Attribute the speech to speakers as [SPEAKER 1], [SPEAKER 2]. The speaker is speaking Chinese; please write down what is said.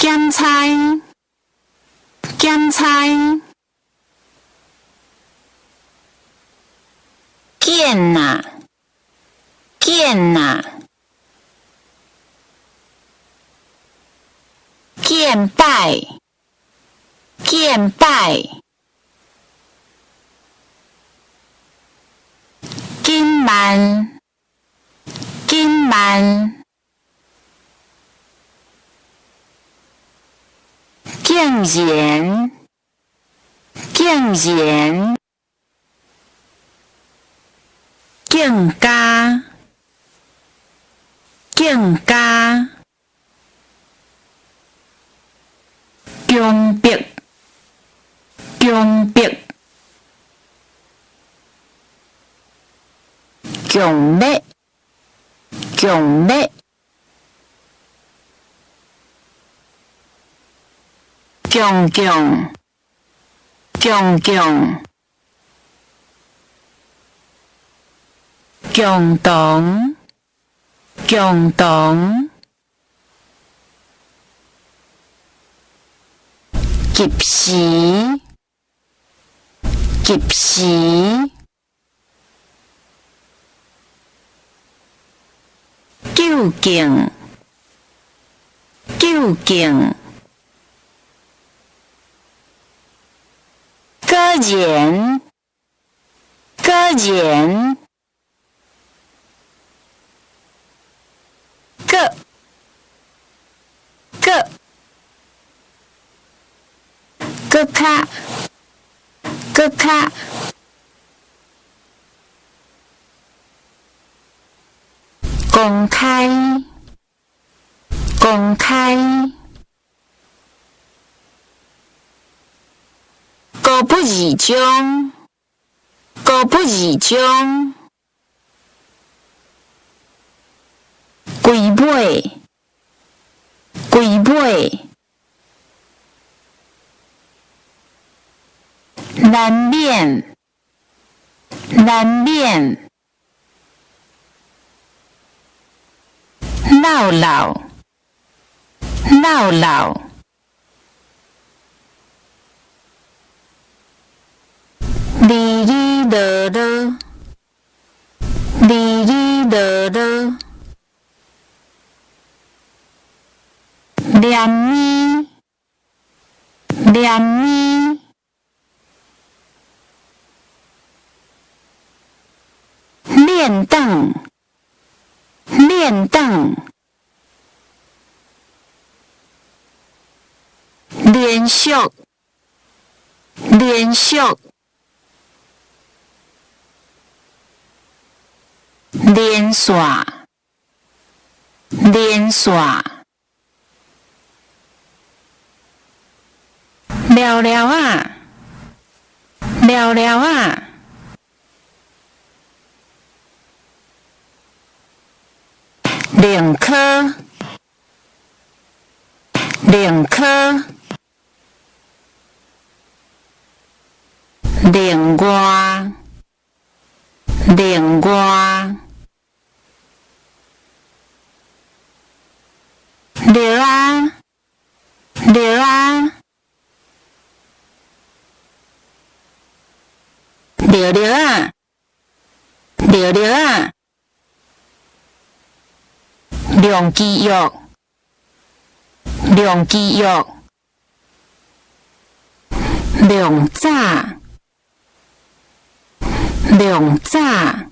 [SPEAKER 1] 咸菜，咸菜，见呐，见呐，见拜，见拜，今晚，今晚。敬言，敬言，敬家，敬家，强迫，强迫，强烈，强烈。强强，强强，共同，共同，及時，及時，究竟，究竟。个人，个人，个，个，个卡，个卡，公开，公开。高不二中，高不二中，龟尾，龟尾，难免，难免，闹闹，闹闹。哩哩落落，哩哩落落，念咪，念咪，练凳，练凳，连续，连续。连刷，连刷，了了啊，了了啊，两颗，两颗，另外，另外。对啊，对啊，对对啊，对对啊，量肌肉，量肌肉，量炸，量炸。